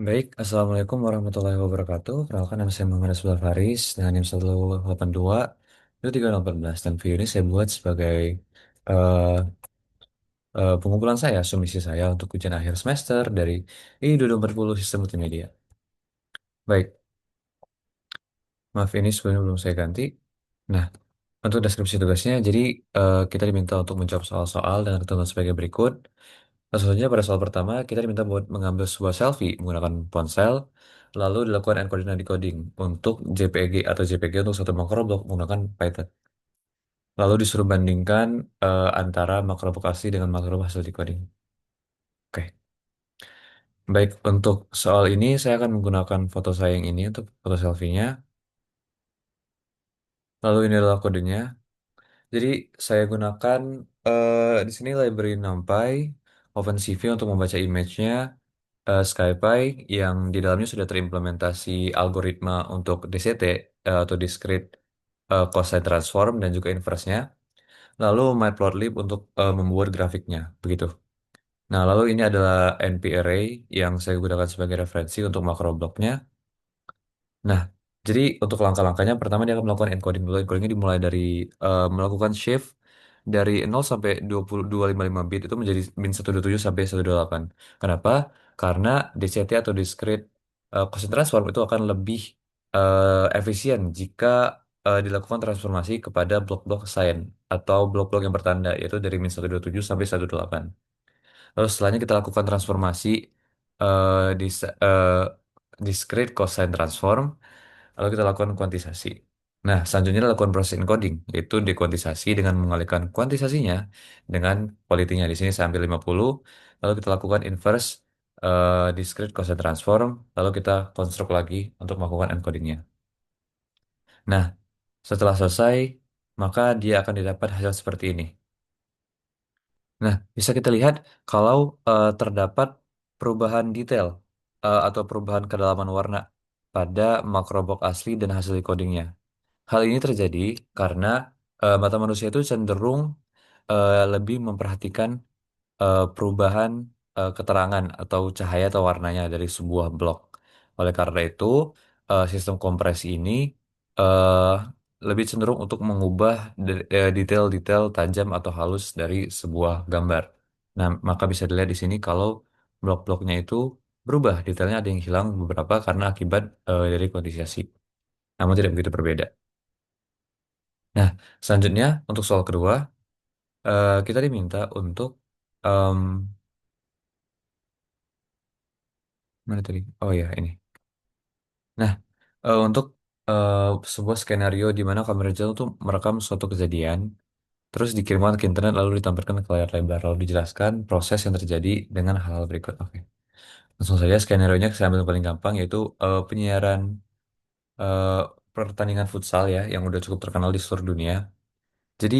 Baik, Assalamualaikum warahmatullahi wabarakatuh. Perkenalkan nama saya Muhammad Asbel Faris dengan NIM 182 2318 dan video ini saya buat sebagai eh, pengumpulan saya, sumisi saya untuk ujian akhir semester dari I 2040 Sistem Multimedia. Baik, maaf ini sebelumnya belum saya ganti. Nah, untuk deskripsi tugasnya, jadi kita diminta untuk menjawab soal-soal dengan ketentuan sebagai berikut. Langsung saja pada soal pertama, kita diminta buat mengambil sebuah selfie menggunakan ponsel, lalu dilakukan encoding dan decoding untuk JPG atau JPG untuk satu makroblok menggunakan Python. Lalu disuruh bandingkan antara makroblok asli dengan makroblok hasil decoding. Oke, baik untuk soal ini saya akan menggunakan foto saya yang ini untuk foto selfie-nya. Lalu ini adalah kodenya. Jadi saya gunakan di sini library NumPy, OpenCV untuk membaca image-nya, SciPy yang di dalamnya sudah terimplementasi algoritma untuk DCT atau discrete cosine transform dan juga inverse-nya. Lalu Matplotlib untuk membuat grafiknya, begitu. Nah, lalu ini adalah NP-array yang saya gunakan sebagai referensi untuk makro bloknya. Nah, jadi untuk langkah-langkahnya pertama dia akan melakukan encoding dulu. Encodingnya dimulai dari melakukan shift dari 0 sampai 20255 bit itu menjadi min 127 sampai 128. Kenapa? Karena DCT atau discrete cosine transform itu akan lebih efisien jika dilakukan transformasi kepada blok-blok sign atau blok-blok yang bertanda yaitu dari min 127 sampai 128. Lalu setelahnya kita lakukan transformasi discrete cosine transform. Lalu kita lakukan kuantisasi. Nah, selanjutnya lakukan proses encoding, yaitu dekuantisasi dengan mengalihkan kuantisasinya dengan quality-nya. Di sini saya ambil 50, lalu kita lakukan inverse discrete cosine transform, lalu kita konstruk lagi untuk melakukan encodingnya. Nah, setelah selesai, maka dia akan didapat hasil seperti ini. Nah, bisa kita lihat kalau terdapat perubahan detail atau perubahan kedalaman warna pada makrobok asli dan hasil decodingnya. Hal ini terjadi karena mata manusia itu cenderung lebih memperhatikan perubahan keterangan atau cahaya atau warnanya dari sebuah blok. Oleh karena itu, sistem kompresi ini eh, lebih cenderung untuk mengubah detail-detail tajam atau halus dari sebuah gambar. Nah, maka bisa dilihat di sini kalau blok-bloknya itu berubah, detailnya ada yang hilang beberapa karena akibat dari kondisiasi. Namun tidak begitu berbeda. Nah, selanjutnya untuk soal kedua, kita diminta untuk em, mana tadi? Oh ya, ini. Nah, untuk eh, sebuah skenario di mana kamera digital itu merekam suatu kejadian, terus dikirimkan ke internet lalu ditampilkan ke layar lebar, lalu dijelaskan proses yang terjadi dengan hal-hal berikut. Oke, langsung saja skenario-nya saya ambil yang paling gampang yaitu penyiaran eh, pertandingan futsal ya yang udah cukup terkenal di seluruh dunia. Jadi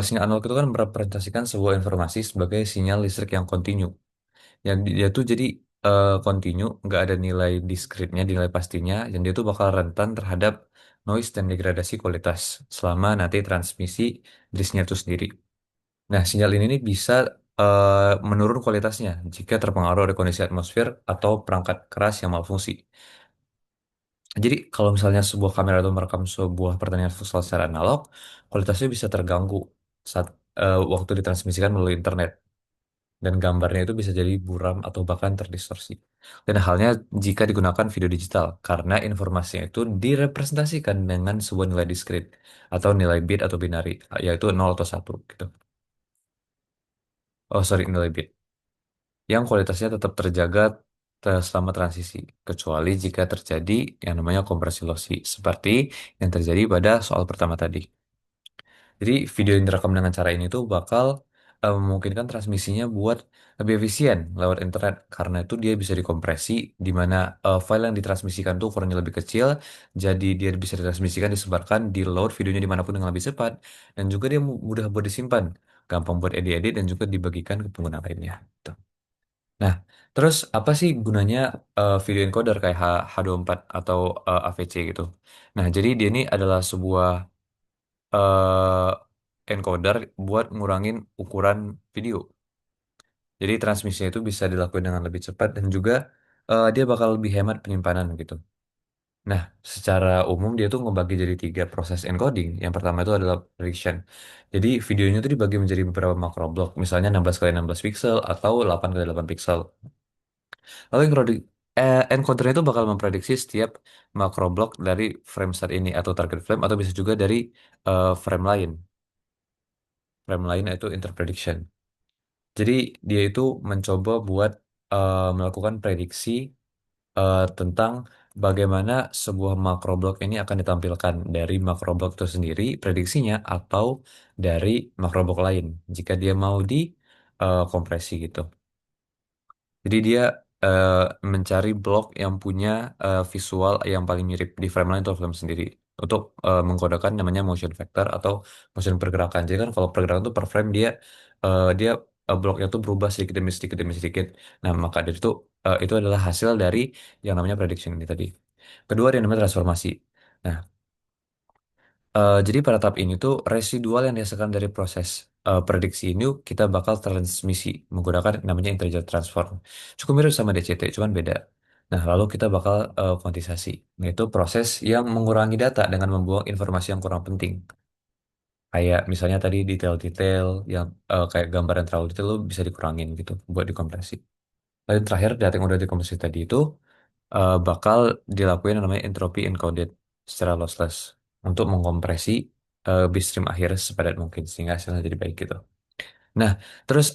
sinyal analog itu kan merepresentasikan sebuah informasi sebagai sinyal listrik yang kontinu. Yang dia tuh jadi kontinu, nggak ada nilai diskritnya, nilai pastinya, dan dia tuh bakal rentan terhadap noise dan degradasi kualitas selama nanti transmisi dari sinyal itu sendiri. Nah, sinyal ini nih bisa menurun kualitasnya jika terpengaruh oleh kondisi atmosfer atau perangkat keras yang malfungsi. Jadi kalau misalnya sebuah kamera itu merekam sebuah pertandingan futsal secara analog, kualitasnya bisa terganggu saat waktu ditransmisikan melalui internet dan gambarnya itu bisa jadi buram atau bahkan terdistorsi. Dan halnya jika digunakan video digital, karena informasinya itu direpresentasikan dengan sebuah nilai diskrit atau nilai bit atau binari, yaitu 0 atau 1 gitu. Oh, sorry, nilai bit. Yang kualitasnya tetap terjaga selama transisi, kecuali jika terjadi yang namanya kompresi lossy, seperti yang terjadi pada soal pertama tadi. Jadi video yang direkam dengan cara ini tuh bakal memungkinkan transmisinya buat lebih efisien lewat internet karena itu dia bisa dikompresi di mana file yang ditransmisikan tuh ukurannya lebih kecil jadi dia bisa ditransmisikan disebarkan di load videonya dimanapun dengan lebih cepat dan juga dia mudah buat disimpan gampang buat edit-edit dan juga dibagikan ke pengguna lainnya. Tuh. Nah, terus apa sih gunanya video encoder kayak H24 atau AVC gitu? Nah, jadi dia ini adalah sebuah eh encoder buat ngurangin ukuran video. Jadi transmisinya itu bisa dilakukan dengan lebih cepat dan juga dia bakal lebih hemat penyimpanan gitu. Nah, secara umum dia tuh ngebagi jadi tiga proses encoding. Yang pertama itu adalah prediction. Jadi videonya tuh dibagi menjadi beberapa makro blok, misalnya 16 kali 16 pixel atau 8 kali 8 pixel. Lalu encoder itu bakal memprediksi setiap makro blok dari frame saat ini atau target frame atau bisa juga dari frame lain. Frame lain itu interprediction. Jadi dia itu mencoba buat melakukan prediksi tentang bagaimana sebuah makro blok ini akan ditampilkan dari makro blok itu sendiri prediksinya atau dari makro blok lain jika dia mau di kompresi gitu. Jadi dia eh, mencari blok yang punya visual yang paling mirip di frame lain atau frame sendiri untuk mengkodekan namanya motion vector atau motion pergerakan. Jadi kan kalau pergerakan itu per frame dia bloknya tuh berubah sedikit demi sedikit demi sedikit. Nah, maka dari itu adalah hasil dari yang namanya prediction ini tadi. Kedua ada yang namanya transformasi. Nah, jadi pada tahap ini tuh residual yang dihasilkan dari proses prediksi ini kita bakal transmisi menggunakan namanya integer transform. Cukup mirip sama DCT, cuman beda. Nah, lalu kita bakal kuantisasi, yaitu proses yang mengurangi data dengan membuang informasi yang kurang penting. Kayak misalnya tadi detail-detail yang kayak gambaran terlalu detail lu bisa dikurangin gitu buat dikompresi. Lalu yang terakhir data yang udah dikompresi tadi itu bakal dilakuin yang namanya entropy encoded secara lossless untuk mengkompresi bitstream akhir sepadat mungkin sehingga hasilnya jadi baik gitu. Nah, terus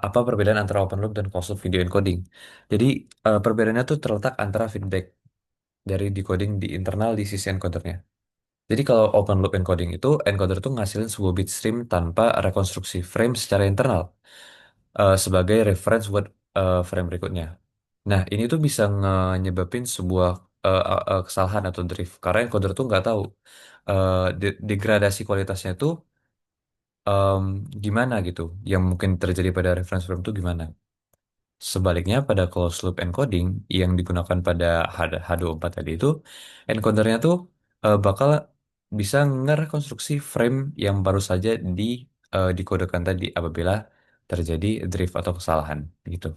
apa perbedaan antara open loop dan closed loop video encoding? Jadi perbedaannya tuh terletak antara feedback dari decoding di internal di sisi encodernya. Jadi kalau open loop encoding itu encoder tuh ngasilin sebuah bitstream tanpa rekonstruksi frame secara internal sebagai reference buat frame berikutnya. Nah, ini tuh bisa nyebabin sebuah kesalahan atau drift karena encoder tuh nggak tahu degradasi kualitasnya tuh em, gimana gitu, yang mungkin terjadi pada reference frame tuh gimana. Sebaliknya pada closed loop encoding yang digunakan pada H2O4 tadi itu, encodernya tuh bakal bisa ngerekonstruksi frame yang baru saja dikodekan tadi apabila terjadi drift atau kesalahan gitu.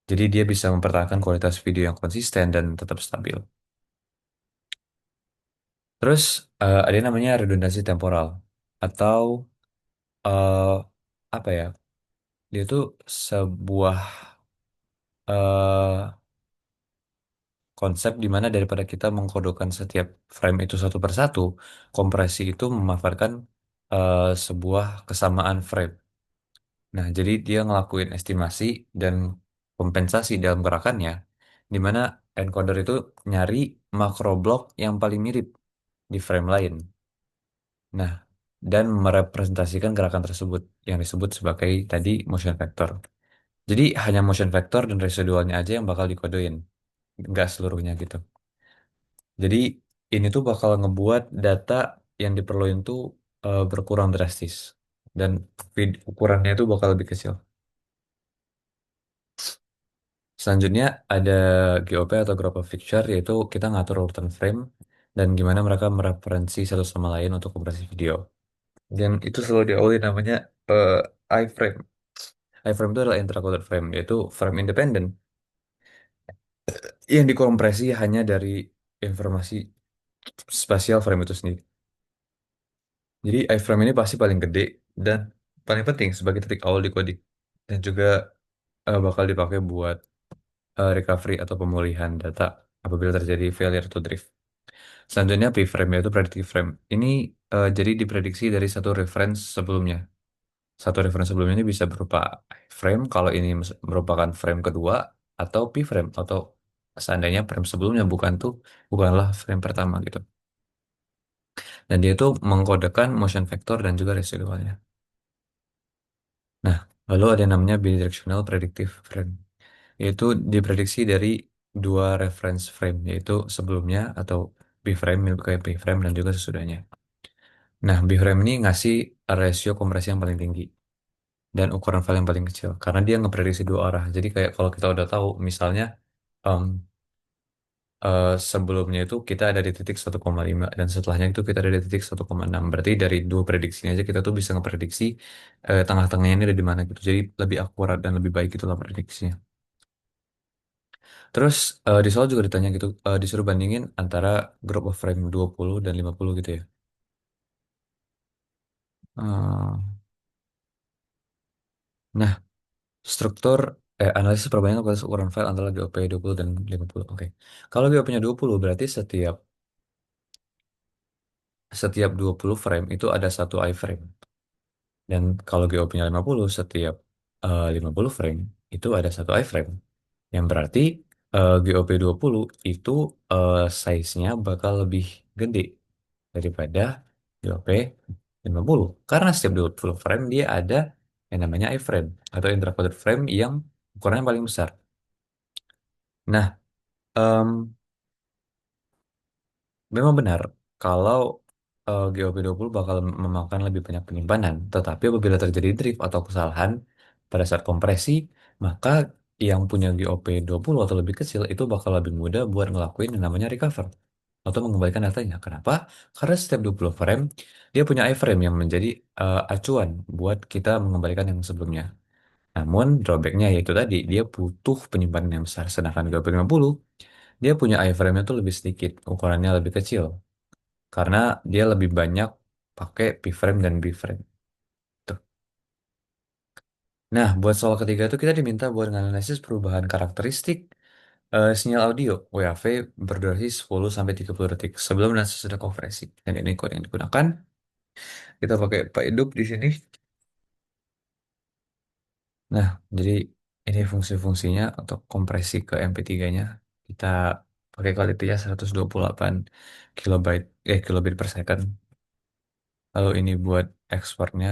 Jadi dia bisa mempertahankan kualitas video yang konsisten dan tetap stabil. Terus ada yang namanya redundansi temporal atau eh, apa ya? Dia itu sebuah eh, konsep di mana daripada kita mengkodokan setiap frame itu satu persatu, kompresi itu memanfaatkan sebuah kesamaan frame. Nah, jadi dia ngelakuin estimasi dan kompensasi dalam gerakannya, di mana encoder itu nyari makro blok yang paling mirip di frame lain. Nah, dan merepresentasikan gerakan tersebut yang disebut sebagai tadi motion vector. Jadi hanya motion vector dan residualnya aja yang bakal dikodein, nggak seluruhnya gitu. Jadi ini tuh bakal ngebuat data yang diperluin tuh berkurang drastis dan ukurannya itu bakal lebih kecil. Selanjutnya ada GOP atau Group of Picture, yaitu kita ngatur urutan frame dan gimana mereka mereferensi satu sama lain untuk kompresi video. Dan itu selalu diawali namanya iframe. Iframe itu adalah intra-coded frame, yaitu frame independen yang dikompresi hanya dari informasi spasial frame itu sendiri. Jadi iframe ini pasti paling gede dan paling penting sebagai titik awal di coding dan juga bakal dipakai buat recovery atau pemulihan data apabila terjadi failure to drift. Selanjutnya p-frame yaitu predictive frame. Ini jadi diprediksi dari satu reference sebelumnya. Satu reference sebelumnya ini bisa berupa frame kalau ini merupakan frame kedua atau p-frame atau seandainya frame sebelumnya bukanlah frame pertama gitu. Dan dia itu mengkodekan motion vector dan juga residualnya. Nah, lalu ada yang namanya bidirectional predictive frame, yaitu diprediksi dari dua reference frame, yaitu sebelumnya atau B-frame, mirip kayak B-frame dan juga sesudahnya. Nah, B-frame ini ngasih rasio kompresi yang paling tinggi dan ukuran file yang paling kecil, karena dia ngeprediksi dua arah. Jadi kayak kalau kita udah tahu, misalnya em, sebelumnya itu kita ada di titik 1,5 dan setelahnya itu kita ada di titik 1,6. Berarti dari dua prediksi ini aja kita tuh bisa ngeprediksi tengah-tengahnya ini ada di mana gitu. Jadi lebih akurat dan lebih baik itulah prediksinya. Terus di soal juga ditanya gitu, disuruh bandingin antara group of frame 20 dan 50 gitu ya. Eh, nah, struktur analisis perbandingan kualitas ukuran file antara GOP 20 dan 50. Oke. Kalau GOP-nya 20 berarti setiap 20 frame itu ada satu iframe. Dan kalau GOP-nya 50, setiap 50 frame itu ada satu iframe. Yang berarti GOP 20 itu size-nya bakal lebih gede daripada GOP 50. Karena setiap 20 frame dia ada yang namanya iframe atau interpolated frame yang ukurannya paling besar. Nah, em, memang benar kalau GOP20 bakal memakan lebih banyak penyimpanan, tetapi apabila terjadi drift atau kesalahan pada saat kompresi, maka yang punya GOP20 atau lebih kecil itu bakal lebih mudah buat ngelakuin yang namanya recover atau mengembalikan datanya. Kenapa? Karena setiap 20 frame dia punya iframe yang menjadi acuan buat kita mengembalikan yang sebelumnya. Namun drawbacknya yaitu tadi dia butuh penyimpanan yang besar. Sedangkan GOP50 dia punya iframe-nya tuh lebih sedikit, ukurannya lebih kecil karena dia lebih banyak pakai P-frame dan B-frame. Tuh. Nah, buat soal ketiga itu kita diminta buat menganalisis perubahan karakteristik sinyal audio WAV berdurasi 10 sampai 30 detik sebelum dan sesudah konversi. Dan ini kode yang digunakan. Kita pakai PyDub di sini. Nah, jadi ini fungsi-fungsinya untuk kompresi ke MP3-nya. Kita pakai kualitinya 128 kilobit per second. Lalu ini buat ekspornya.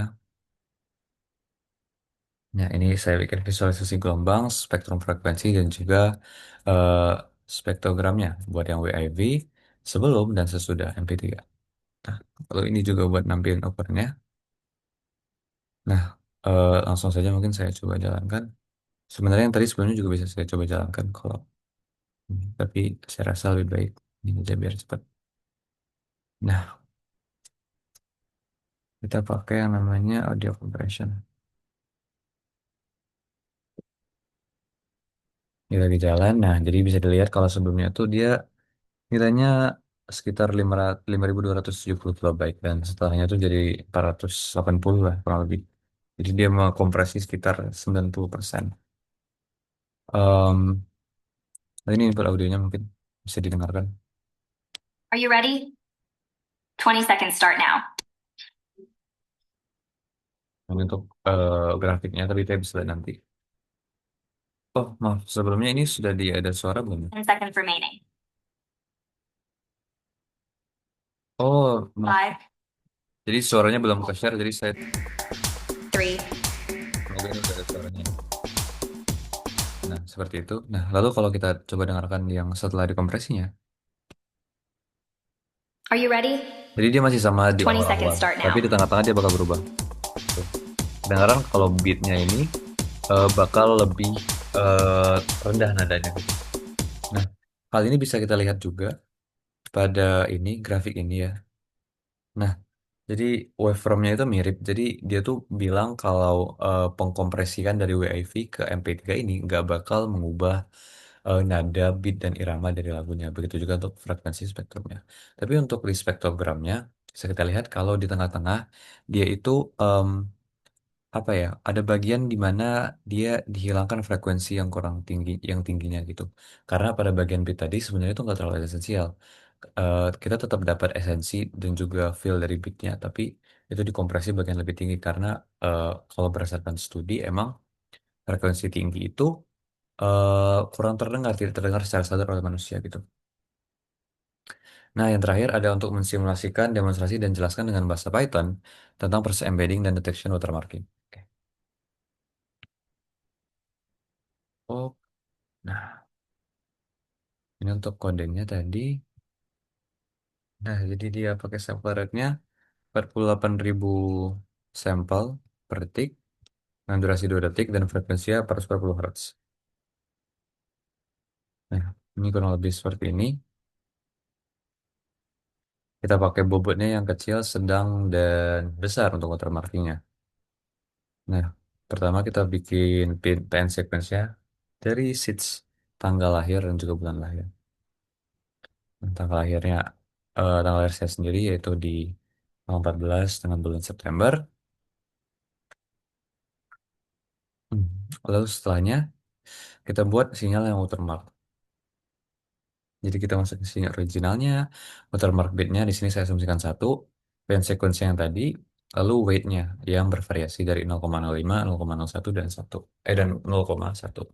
Nah, ini saya bikin visualisasi gelombang, spektrum frekuensi, dan juga eh, spektrogramnya buat yang WIV sebelum dan sesudah MP3. Nah, kalau ini juga buat nampilin opernya. Nah, langsung saja mungkin saya coba jalankan. Sebenarnya yang tadi sebelumnya juga bisa saya coba jalankan kalau tapi saya rasa lebih baik ini aja biar cepat. Nah, kita pakai yang namanya audio compression. Ini lagi jalan. Nah, jadi bisa dilihat kalau sebelumnya tuh dia nilainya sekitar 5.270 kilobyte dan setelahnya itu jadi 480 lah kurang lebih. Jadi dia mengkompresi sekitar 90%. Em, nah ini input audionya mungkin bisa didengarkan. Are you ready? 20 seconds start now. Ini untuk grafiknya tapi kita bisa lihat nanti. Oh maaf sebelumnya ini sudah ada suara belum? 10 seconds remaining. Oh maaf. 5, Jadi suaranya belum ke share jadi saya 3, semoga ini udah ada suaranya. Nah seperti itu. Nah lalu kalau kita coba dengarkan yang setelah dikompresinya. are you ready? Jadi dia masih sama di 20 awal-awal, seconds start tapi now. di tengah-tengah dia bakal berubah. Tuh. Kedengaran kalau beatnya ini bakal lebih rendah nadanya gitu. Nah, hal ini bisa kita lihat juga pada ini grafik ini ya. Nah, jadi waveformnya itu mirip. Jadi dia tuh bilang kalau pengkompresian dari WAV ke MP3 ini nggak bakal mengubah nada, beat, dan irama dari lagunya. Begitu juga untuk frekuensi spektrumnya. Tapi untuk di spektrogramnya, bisa kita lihat kalau di tengah-tengah dia itu apa ya, ada bagian di mana dia dihilangkan frekuensi yang kurang tinggi, yang tingginya gitu. Karena pada bagian beat tadi sebenarnya itu nggak terlalu esensial. Kita tetap dapat esensi dan juga feel dari beatnya, tapi itu dikompresi bagian lebih tinggi karena kalau berdasarkan studi emang frekuensi tinggi itu kurang terdengar, tidak terdengar secara sadar oleh manusia gitu. Nah, yang terakhir ada untuk mensimulasikan, demonstrasi, dan jelaskan dengan bahasa Python tentang proses embedding dan detection watermarking. Oke. Oh, nah ini untuk kodenya tadi. Nah, jadi dia pakai sampel rate-nya 48.000 sampel per detik dengan durasi 2 detik dan frekuensinya 440 Hz. Nah, ini kurang lebih seperti ini. Kita pakai bobotnya yang kecil, sedang, dan besar untuk watermarkingnya. Nah, pertama kita bikin PN sequence-nya dari seeds. tanggal lahir dan juga bulan lahir. Dan tanggal lahirnya, tanggal lahir saya sendiri yaitu di tanggal 14 dengan bulan September. Hmm. Lalu setelahnya kita buat sinyal yang watermark. Jadi kita masuk ke sini originalnya, watermark bitnya di sini saya asumsikan satu, band sequence yang tadi, lalu weight-nya yang bervariasi dari 0,05, 0,01 dan 1, dan 0,1.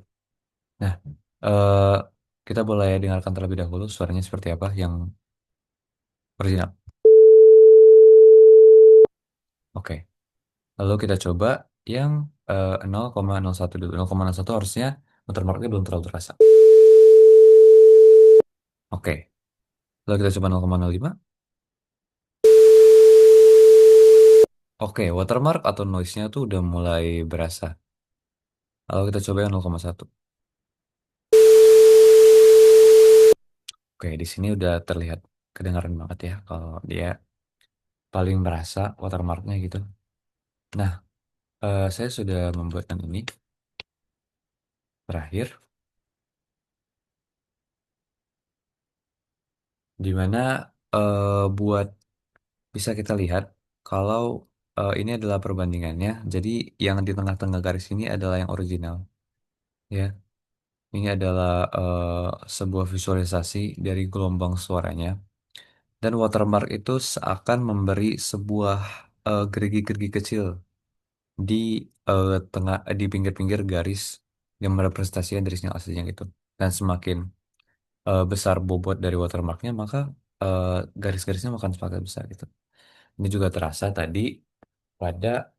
Nah, eh, kita boleh dengarkan terlebih dahulu suaranya seperti apa yang original. Oke, lalu kita coba yang 0,01 dulu. 0,01 harusnya watermarknya belum terlalu terasa. Oke, lalu kita coba 0,05. Oke, watermark atau noise-nya tuh udah mulai berasa. Lalu kita coba yang 0,1. Oke, di sini udah terlihat kedengaran banget ya kalau dia paling berasa watermarknya gitu. Nah, saya sudah membuatkan ini terakhir, di mana buat bisa kita lihat kalau ini adalah perbandingannya. Jadi yang di tengah-tengah garis ini adalah yang original, ya. Ini adalah sebuah visualisasi dari gelombang suaranya. Dan watermark itu seakan memberi sebuah gerigi-gerigi kecil di di pinggir-pinggir garis yang merepresentasikan dari sinyal aslinya gitu. Dan semakin besar bobot dari watermarknya, maka eh, garis-garisnya akan semakin besar gitu. Ini juga terasa tadi pada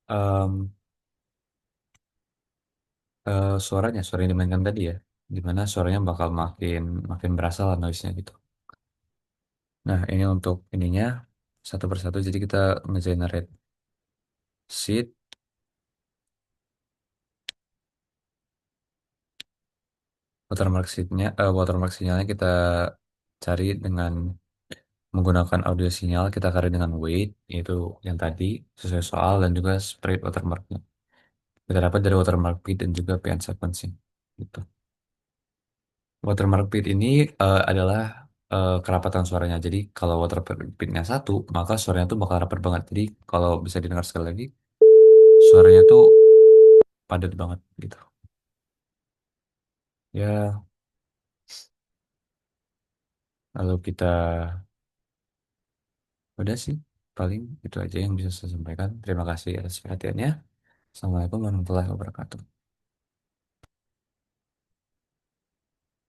em, suara yang dimainkan tadi ya, dimana suaranya bakal makin makin berasa lah noise-nya gitu. Nah, ini untuk ininya satu persatu. Jadi kita nge-generate seed. Watermark sinyalnya kita cari dengan menggunakan audio sinyal, kita cari dengan weight, yaitu yang tadi sesuai soal, dan juga spread watermarknya. Kita dapat dari watermark beat dan juga PN sequencing. Gitu. Watermark beat ini adalah kerapatan suaranya. Jadi kalau watermark beatnya satu, maka suaranya tuh bakal rapat banget. Jadi kalau bisa didengar sekali lagi, suaranya tuh padat banget gitu. Ya, lalu kita udah sih, paling itu aja yang bisa saya sampaikan. Terima kasih atas perhatiannya. Assalamualaikum warahmatullahi wabarakatuh.